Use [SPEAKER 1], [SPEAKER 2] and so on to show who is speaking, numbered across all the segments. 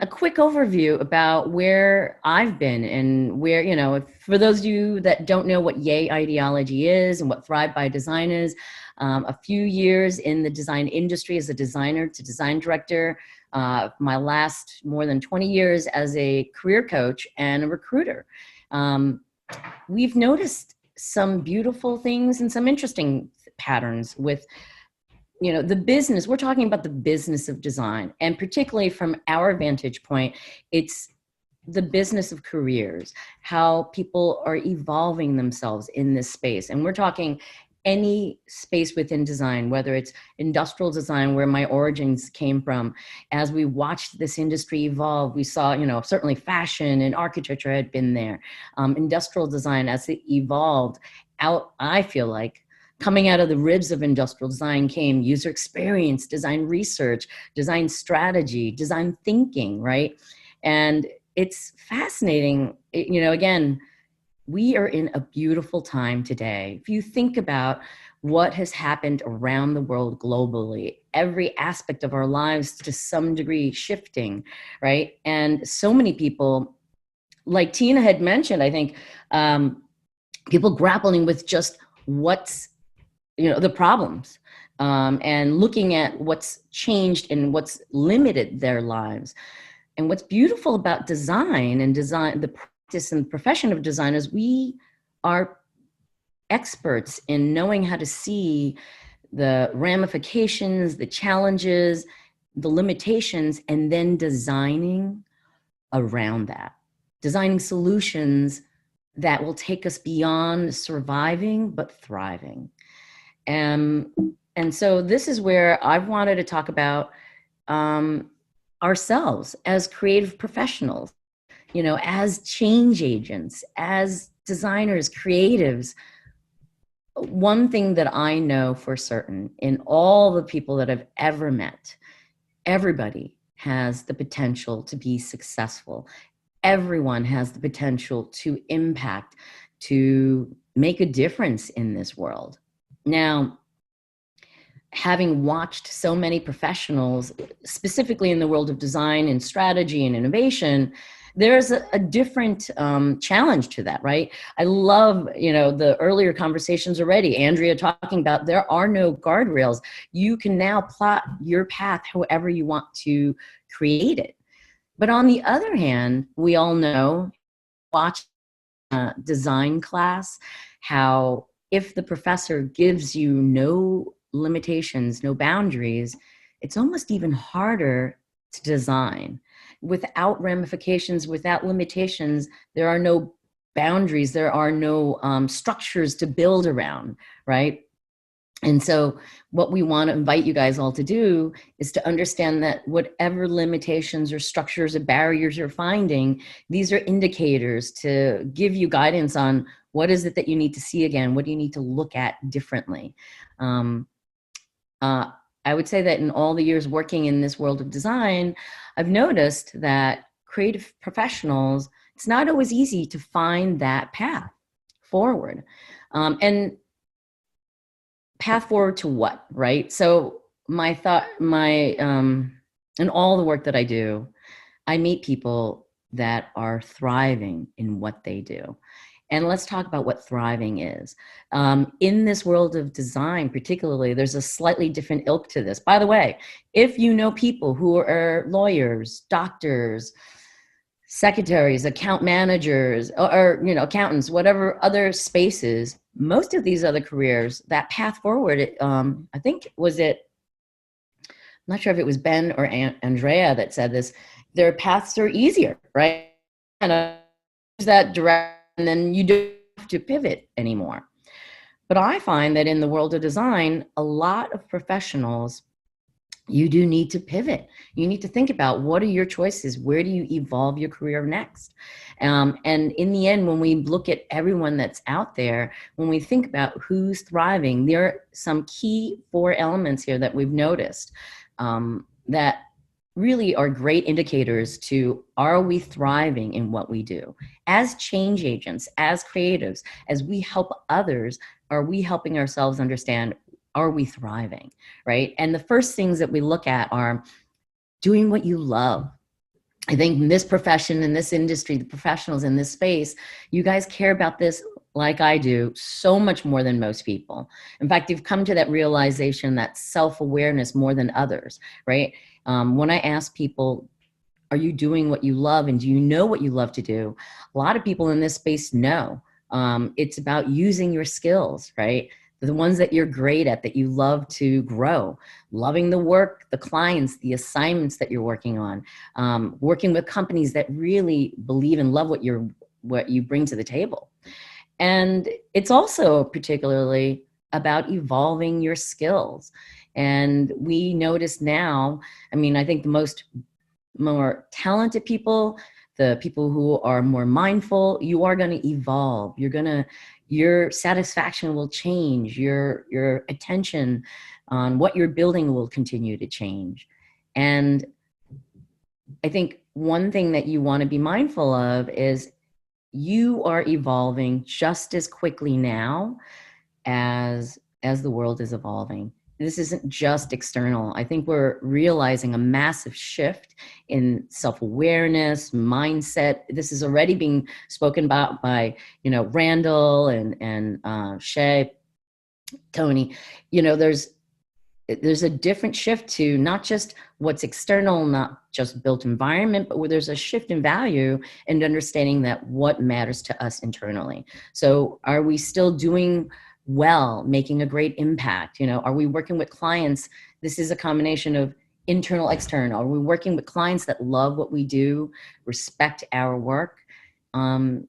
[SPEAKER 1] a quick overview about where I've been and where, for those of you that don't know what Yeh IDeology is and what Thrive by Design is, a few years in the design industry as a designer to design director, my last more than 20 years as a career coach and a recruiter. We've noticed some beautiful things and some interesting patterns with the business. We're talking about the business of design, and particularly from our vantage point, it's the business of careers, how people are evolving themselves in this space. And we're talking any space within design, whether it's industrial design, where my origins came from. As we watched this industry evolve, we saw, certainly fashion and architecture had been there. Industrial design, as it evolved out, I feel like, coming out of the ribs of industrial design came user experience, design research, design strategy, design thinking, right? And it's fascinating. Again, we are in a beautiful time today. If you think about what has happened around the world globally, every aspect of our lives to some degree shifting, right? And so many people, like Tina had mentioned, I think, people grappling with just what's the problems, and looking at what's changed and what's limited their lives. And what's beautiful about design and the practice and profession of design is we are experts in knowing how to see the ramifications, the challenges, the limitations, and then designing around that, designing solutions that will take us beyond surviving, but thriving. And so this is where I've wanted to talk about ourselves as creative professionals, as change agents, as designers, creatives. One thing that I know for certain in all the people that I've ever met, everybody has the potential to be successful. Everyone has the potential to impact, to make a difference in this world. Now, having watched so many professionals, specifically in the world of design and strategy and innovation, there's a different challenge to that, right? I love, the earlier conversations already, Andrea talking about there are no guardrails. You can now plot your path however you want to create it. But on the other hand, we all know, watch design class, how if the professor gives you no limitations, no boundaries, it's almost even harder to design. Without ramifications, without limitations, there are no boundaries, there are no structures to build around, right? And so what we want to invite you guys all to do is to understand that whatever limitations or structures or barriers you're finding, these are indicators to give you guidance on what is it that you need to see again, what do you need to look at differently. I would say that in all the years working in this world of design, I've noticed that creative professionals, it's not always easy to find that path forward. And path forward to what, right? So my thought, in all the work that I do, I meet people that are thriving in what they do. And let's talk about what thriving is. In this world of design, particularly, there's a slightly different ilk to this. By the way, if you know people who are lawyers, doctors, secretaries, account managers, or accountants, whatever other spaces, most of these other careers, that path forward, I think, I'm not sure if it was Ben or Andrea that said this, their paths are easier, right? And that direct, and then you don't have to pivot anymore. But I find that in the world of design, a lot of professionals, you do need to pivot. You need to think about what are your choices? Where do you evolve your career next? And in the end, when we look at everyone that's out there, when we think about who's thriving, there are some key 4 elements here that we've noticed that really are great indicators to, are we thriving in what we do? As change agents, as creatives, as we help others, are we helping ourselves understand, are we thriving, right? And the first things that we look at are doing what you love. I think in this profession, in this industry, the professionals in this space, you guys care about this like I do, so much more than most people. In fact, you've come to that realization, that self-awareness more than others, right? When I ask people, are you doing what you love and do you know what you love to do? A lot of people in this space know. It's about using your skills, right? The ones that you're great at, that you love to grow, loving the work, the clients, the assignments that you're working on, working with companies that really believe and love what you bring to the table. And it's also particularly about evolving your skills. And we notice now, I mean, I think the more talented people, the people who are more mindful, you are going to evolve. Your satisfaction will change. Your attention on what you're building will continue to change. And I think one thing that you want to be mindful of is you are evolving just as quickly now as the world is evolving. This isn't just external. I think we're realizing a massive shift in self-awareness, mindset. This is already being spoken about by, Randall and Shay, Tony. There's a different shift to not just what's external, not just built environment, but where there's a shift in value and understanding that what matters to us internally. So are we still doing well, making a great impact? Are we working with clients? This is a combination of internal, external. Are we working with clients that love what we do, respect our work? And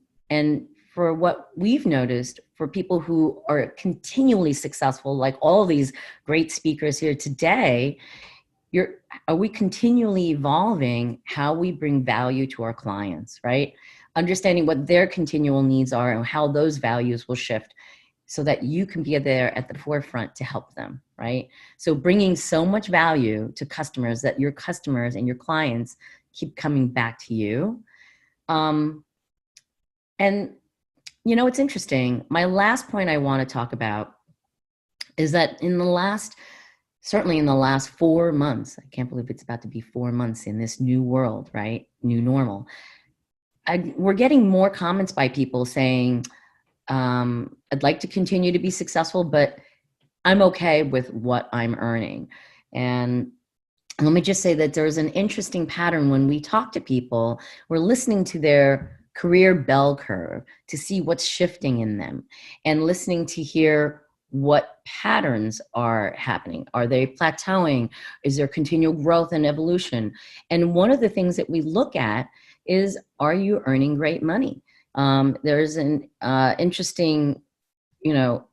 [SPEAKER 1] for what we've noticed, for people who are continually successful, like all these great speakers here today, are we continually evolving how we bring value to our clients, right? Understanding what their continual needs are and how those values will shift so that you can be there at the forefront to help them, right? So bringing so much value to customers that your customers and your clients keep coming back to you. And it's interesting. My last point I want to talk about is that certainly in the last 4 months, I can't believe it's about to be 4 months in this new world, right? New normal. We're getting more comments by people saying, I'd like to continue to be successful, but I'm okay with what I'm earning. And let me just say that there's an interesting pattern when we talk to people. We're listening to their career bell curve to see what's shifting in them and listening to hear what patterns are happening. Are they plateauing? Is there continual growth and evolution? And one of the things that we look at is, are you earning great money? There's an interesting,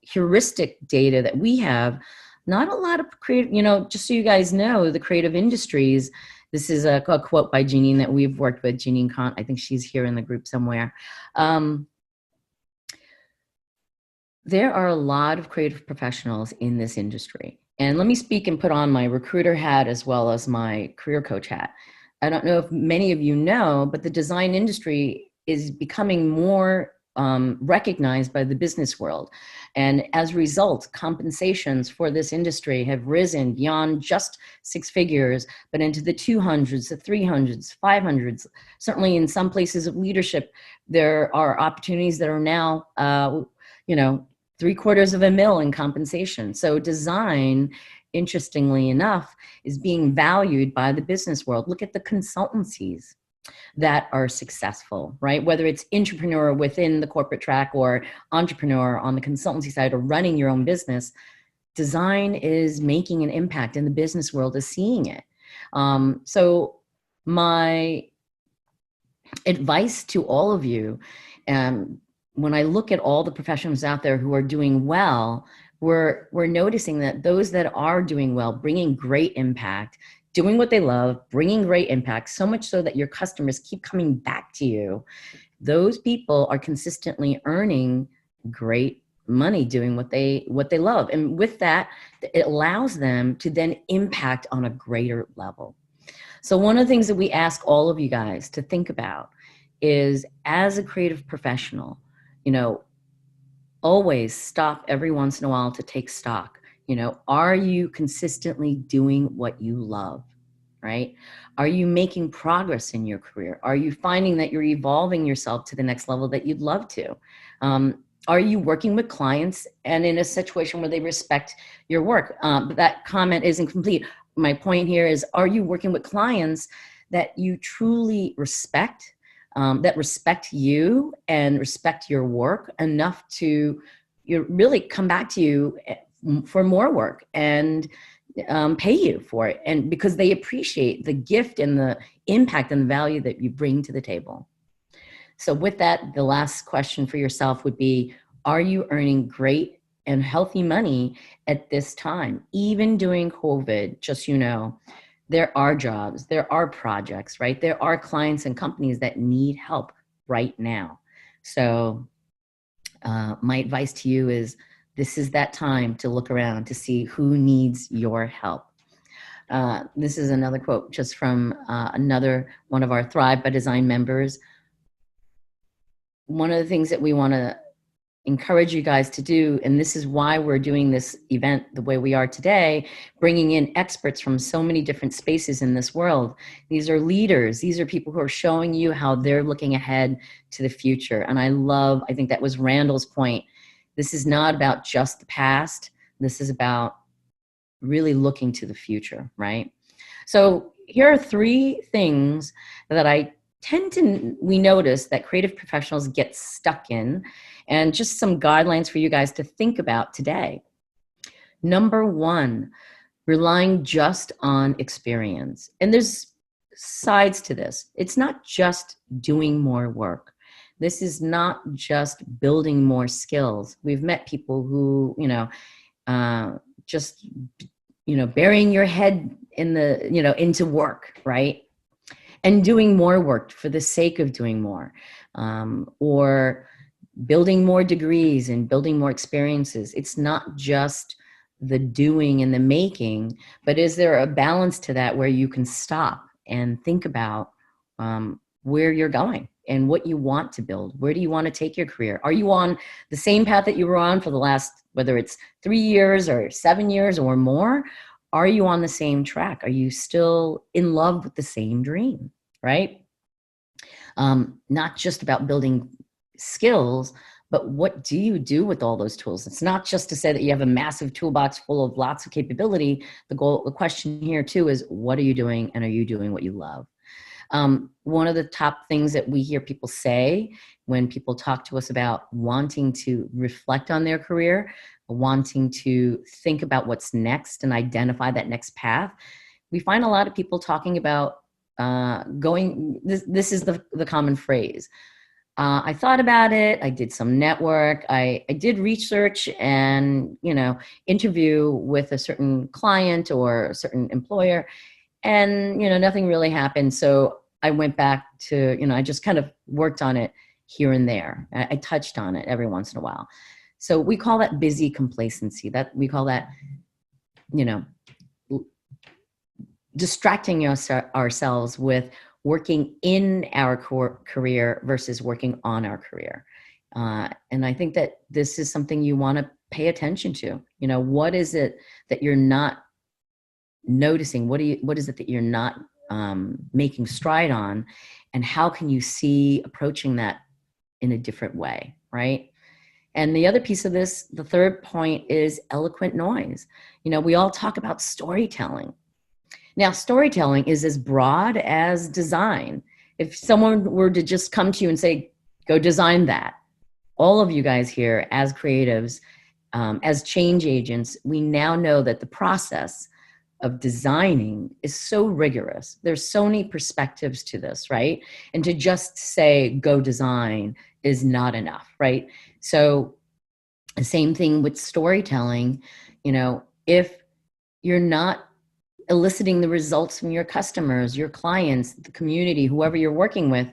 [SPEAKER 1] heuristic data that we have. Not a lot of creative, just so you guys know, the creative industries, this is a quote by Janine that we've worked with, Janine Kant. I think she's here in the group somewhere. There are a lot of creative professionals in this industry. And let me speak and put on my recruiter hat as well as my career coach hat. I don't know if many of you know, but the design industry is becoming more recognized by the business world. And as a result, compensations for this industry have risen beyond just 6 figures, but into the 200s, the 300s, 500s. Certainly in some places of leadership, there are opportunities that are now, $750,000 in compensation. So design, interestingly enough, is being valued by the business world. Look at the consultancies that are successful, right? Whether it's entrepreneur within the corporate track or entrepreneur on the consultancy side or running your own business, design is making an impact and the business world is seeing it. So my advice to all of you, when I look at all the professionals out there who are doing well, we're noticing that those that are doing well, bringing great impact, doing what they love, bringing great impact, so much so that your customers keep coming back to you, those people are consistently earning great money doing what they love. And with that, it allows them to then impact on a greater level. So one of the things that we ask all of you guys to think about is, as a creative professional, always stop every once in a while to take stock. Are you consistently doing what you love? right? Are you making progress in your career? Are you finding that you're evolving yourself to the next level that you'd love to? Are you working with clients and in a situation where they respect your work? But that comment isn't complete. My point here is, are you working with clients that you truly respect, that respect you and respect your work enough to really come back to you for more work and pay you for it, and because they appreciate the gift and the impact and the value that you bring to the table. So with that, the last question for yourself would be, are you earning great and healthy money at this time? Even during COVID, just, there are jobs, there are projects, right? There are clients and companies that need help right now. So my advice to you is, this is that time to look around to see who needs your help. This is another quote just from another one of our Thrive by Design members. One of the things that we want to encourage you guys to do, and this is why we're doing this event the way we are today, bringing in experts from so many different spaces in this world. These are leaders. These are people who are showing you how they're looking ahead to the future. And I think that was Randall's point. This is not about just the past. This is about really looking to the future, right? So here are 3 things that we notice that creative professionals get stuck in, and just some guidelines for you guys to think about today. Number 1, relying just on experience. And there's sides to this. It's not just doing more work. This is not just building more skills. We've met people who, just, burying your head into work, right? And doing more work for the sake of doing more, or building more degrees and building more experiences. It's not just the doing and the making, but is there a balance to that where you can stop and think about where you're going and what you want to build? Where do you want to take your career? Are you on the same path that you were on for the last, whether it's 3 years or 7 years or more? Are you on the same track? Are you still in love with the same dream, right? Not just about building skills, but what do you do with all those tools? It's not just to say that you have a massive toolbox full of lots of capability. The question here too is, what are you doing, and are you doing what you love? One of the top things that we hear people say when people talk to us about wanting to reflect on their career, wanting to think about what's next and identify that next path, we find a lot of people talking about this is the common phrase. I thought about it. I did some network. I did research and, interview with a certain client or a certain employer, and, nothing really happened. So I went back to, I just kind of worked on it here and there. I touched on it every once in a while. So we call that busy complacency. We call that, distracting ourselves with working in our career versus working on our career. And I think that this is something you want to pay attention to. What is it that you're not noticing? What is it that you're not making stride on? And how can you see approaching that in a different way, right? And the other piece of this, the third point, is eloquent noise. We all talk about storytelling. Now, storytelling is as broad as design. If someone were to just come to you and say, go design that, all of you guys here as creatives, as change agents, we now know that the process of designing is so rigorous. There's so many perspectives to this, right? And to just say, go design is not enough, right? So the same thing with storytelling. If you're not eliciting the results from your customers, your clients, the community, whoever you're working with,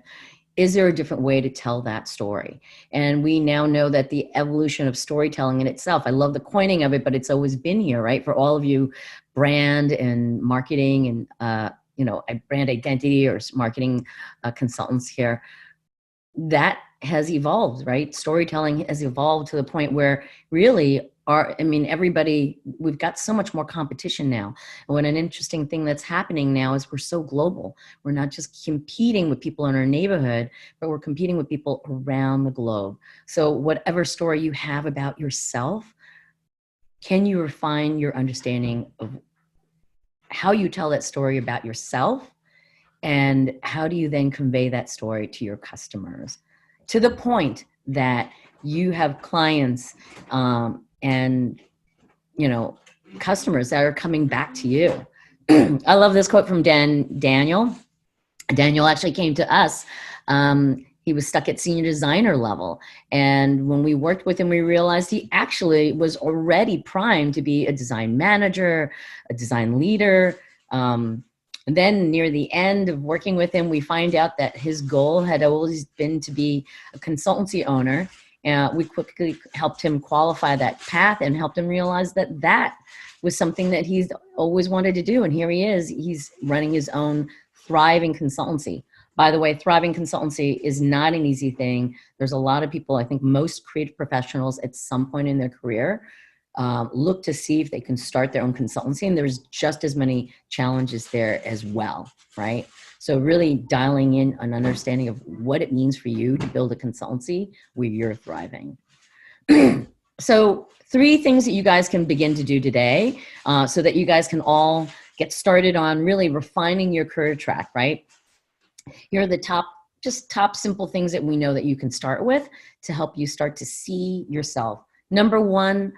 [SPEAKER 1] is there a different way to tell that story? And we now know that the evolution of storytelling in itself, I love the coining of it, but it's always been here, right? For all of you brand and marketing and, brand identity or marketing consultants here, that has evolved, right? Storytelling has evolved to the point where really everybody, we've got so much more competition now. And what an interesting thing that's happening now is we're so global. We're not just competing with people in our neighborhood, but we're competing with people around the globe. So whatever story you have about yourself, can you refine your understanding of how you tell that story about yourself? And how do you then convey that story to your customers to the point that you have clients and customers that are coming back to you? I love this quote from Daniel. Daniel actually came to us. He was stuck at senior designer level. And when we worked with him, we realized he actually was already primed to be a design manager, a design leader. And then near the end of working with him, we find out that his goal had always been to be a consultancy owner. We quickly helped him qualify that path and helped him realize that that was something that he's always wanted to do. And here he is, he's running his own thriving consultancy. By the way, thriving consultancy is not an easy thing. There's a lot of people, I think most creative professionals at some point in their career look to see if they can start their own consultancy, and there's just as many challenges there as well, right? So really dialing in an understanding of what it means for you to build a consultancy where you're thriving. So 3 things that you guys can begin to do today so that you guys can all get started on really refining your career track, right? Here are the top simple things that we know that you can start with to help you start to see yourself. Number 1,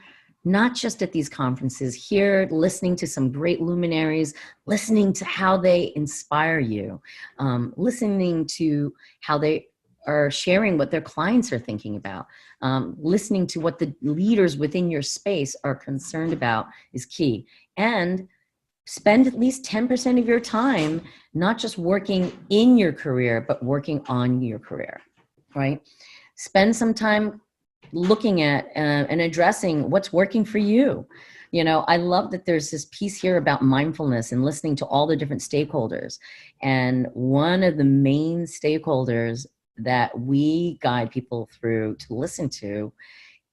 [SPEAKER 1] not just at these conferences, here listening to some great luminaries, listening to how they inspire you, listening to how they are sharing what their clients are thinking about, listening to what the leaders within your space are concerned about is key. And spend at least 10% of your time not just working in your career, but working on your career, right? Spend some time looking at and addressing what's working for you. I love that there's this piece here about mindfulness and listening to all the different stakeholders. And one of the main stakeholders that we guide people through to listen to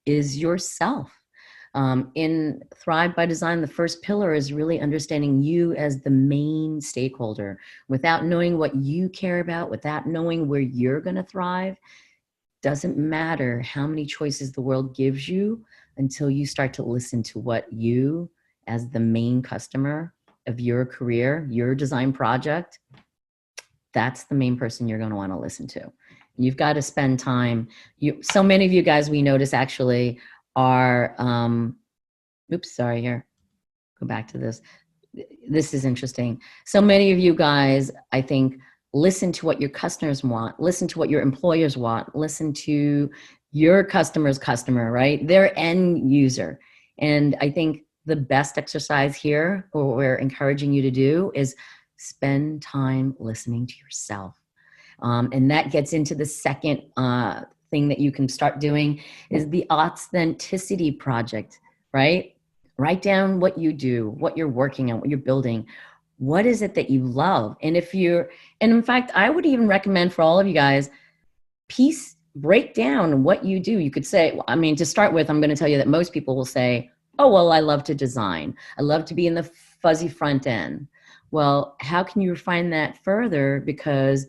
[SPEAKER 1] is yourself. In Thrive by Design, the first pillar is really understanding you as the main stakeholder. Without knowing what you care about, without knowing where you're going to thrive, doesn't matter how many choices the world gives you until you start to listen to what you, as the main customer of your career, your design project, that's the main person you're going to want to listen to. You've got to spend time. So many of you guys, we notice actually are, oops, sorry, here, go back to this. This is interesting. So many of you guys, I think, listen to what your customers want, listen to what your employers want, listen to your customer's customer, right? Their end user. And I think the best exercise here, or what we're encouraging you to do, is spend time listening to yourself. And that gets into the second thing that you can start doing is the authenticity project, right? Write down what you do, what you're working on, what you're building. What is it that you love? And in fact, I would even recommend for all of you guys, break down what you do. You could say, to start with, I'm going to tell you that most people will say, oh, well, I love to design. I love to be in the fuzzy front end. Well, how can you refine that further? Because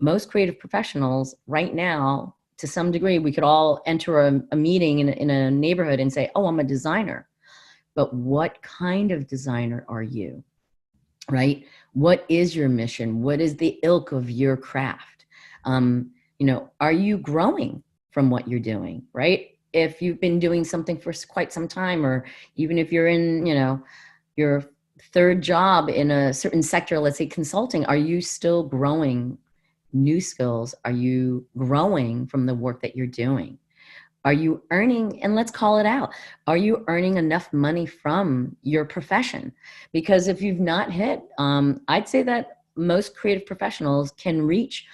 [SPEAKER 1] most creative professionals right now, to some degree, we could all enter a meeting in a neighborhood and say, oh, I'm a designer. But what kind of designer are you? Right? What is your mission? What is the ilk of your craft? Are you growing from what you're doing, right? If you've been doing something for quite some time, or even if you're in, your 3rd job in a certain sector, let's say consulting, are you still growing new skills? Are you growing from the work that you're doing? Are you earning, and let's call it out, are you earning enough money from your profession? Because if you've not hit, I'd say that most creative professionals can reach,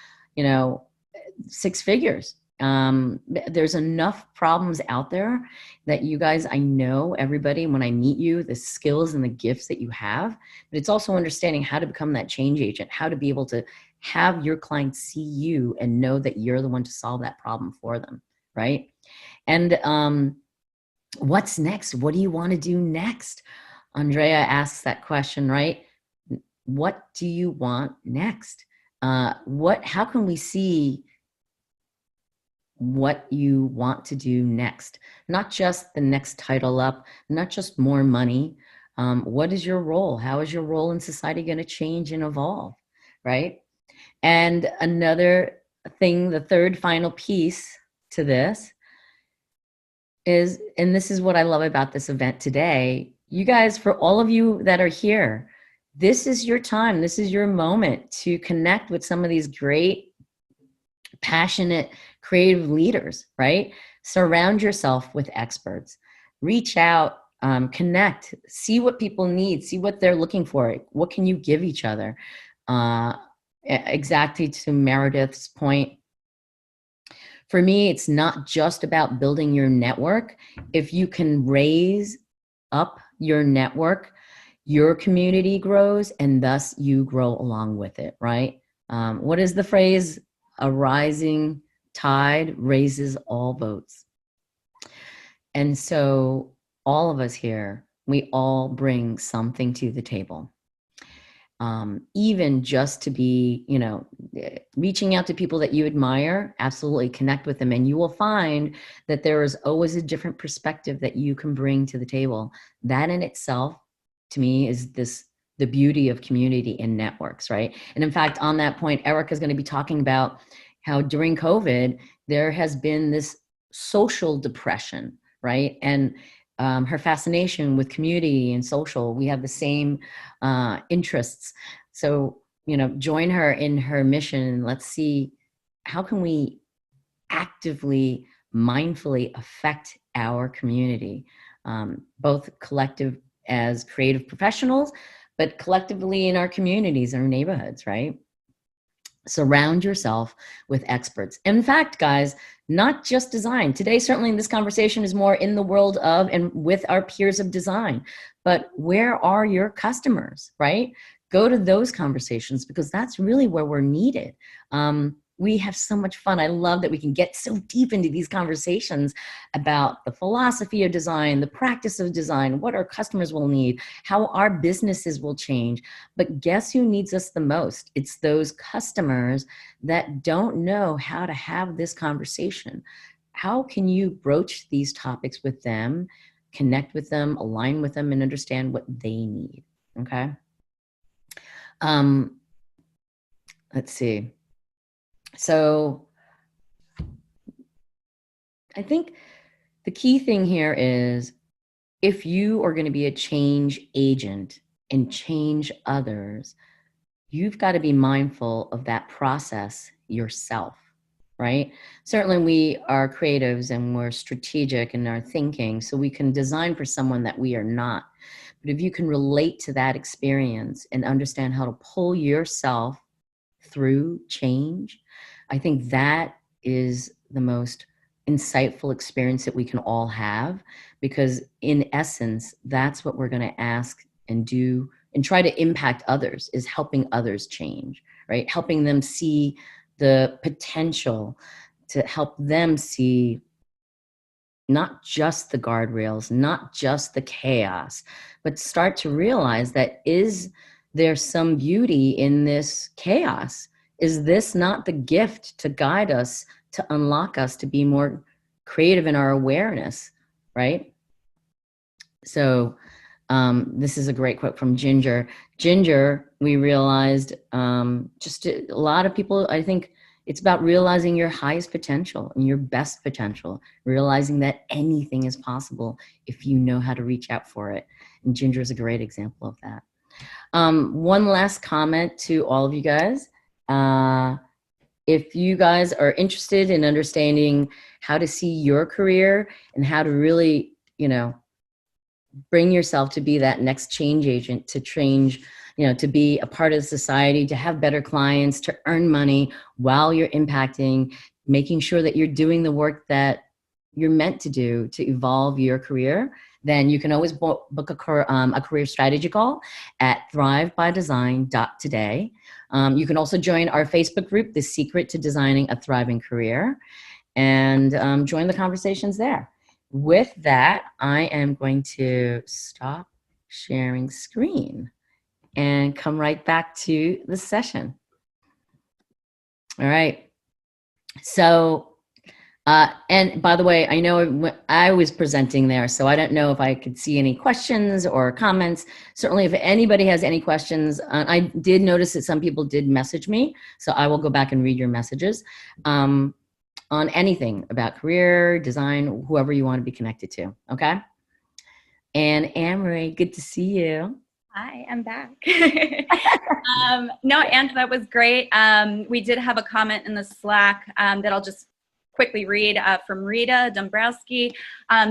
[SPEAKER 1] 6 figures. There's enough problems out there that you guys, I know everybody, when I meet you, the skills and the gifts that you have, but it's also understanding how to become that change agent, how to be able to have your clients see you and know that you're the one to solve that problem for them, right? And What's next? What do you want to do next? Andrea asks that question, right? What do you want next? How can we see what you want to do next? Not just the next title up, not just more money. What is your role? How is your role in society going to change and evolve, right? And another thing, the third final piece to this is, and this is what I love about this event today, you guys, for all of you that are here, this is your time. This is your moment to connect with some of these great, passionate, creative leaders, right? Surround yourself with experts. Reach out, connect, see what people need, see what they're looking for. What can you give each other? Exactly to Meredith's point, for me, it's not just about building your network. If you can raise up your network, your community grows and thus you grow along with it, right? What is the phrase? A rising tide raises all boats. And so all of us here, we all bring something to the table. Even just to be, reaching out to people that you admire, absolutely connect with them. And you will find that there is always a different perspective that you can bring to the table. That in itself, to me, is the beauty of community and networks, right? And in fact, on that point, Erica is going to be talking about how during COVID, there has been this social depression, right? And her fascination with community and social, we have the same interests. So, join her in her mission. Let's see, how can we actively, mindfully affect our community, both collective as creative professionals, but collectively in our communities, our neighborhoods, right? Surround yourself with experts. In fact, guys, not just design. Today, certainly this conversation is more in the world of and with our peers of design, but where are your customers, right? Go to those conversations because that's really where we're needed. We have so much fun. I love that we can get so deep into these conversations about the philosophy of design, the practice of design, what our customers will need, how our businesses will change. But guess who needs us the most? It's those customers that don't know how to have this conversation. How can you broach these topics with them, connect with them, align with them, and understand what they need? Okay. Let's see. So I think the key thing here is, if you are going to be a change agent and change others, you've got to be mindful of that process yourself, right? Certainly we are creatives and we're strategic in our thinking, so we can design for someone that we are not. But if you can relate to that experience and understand how to pull yourself through change, I think that is the most insightful experience that we can all have, because in essence, that's what we're going to ask and do and try to impact others, is helping others change, right? Helping them see the potential, to help them see not just the guardrails, not just the chaos, but start to realize that, is there some beauty in this chaos? Is this not the gift to guide us, to unlock us, to be more creative in our awareness, right? So this is a great quote from Ginger. Ginger, we realized, just a lot of people, I think it's about realizing your highest potential and your best potential, realizing that anything is possible if you know how to reach out for it. And Ginger is a great example of that. One last comment to all of you guys. If you guys are interested in understanding how to see your career and how to really, bring yourself to be that next change agent, to change, to be a part of society, to have better clients, to earn money while you're impacting, making sure that you're doing the work that you're meant to do to evolve your career, then you can always book a career strategy call at thrivebydesign.today. You can also join our Facebook group, The Secret to Designing a Thriving Career, and join the conversations there. with that, I am going to stop sharing screen and come right back to the session. All right. So, and by the way, I know I was presenting there, so I don't know if I could see any questions or comments. Certainly, if anybody has any questions, I did notice that some people did message me, so I will go back and read your messages on anything about career, design, whoever you want to be connected to, okay? And Anne-Marie, good to see you.
[SPEAKER 2] Hi, I'm back. No, and that was great. We did have a comment in the Slack that I'll just quickly read from Rita Dombrowski,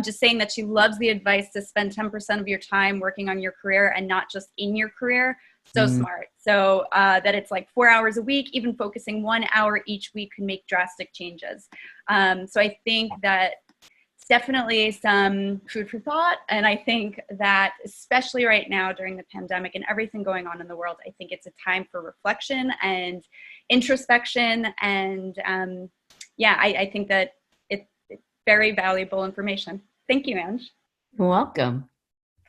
[SPEAKER 2] just saying that she loves the advice to spend 10% of your time working on your career and not just in your career. So smart. So that it's like 4 hours a week, even focusing 1 hour each week can make drastic changes. So I think that definitely some food for thought. And I think that especially right now during the pandemic and everything going on in the world, I think it's a time for reflection and introspection. And yeah, I think that it's very valuable information. Thank you, Ange.
[SPEAKER 1] You're welcome.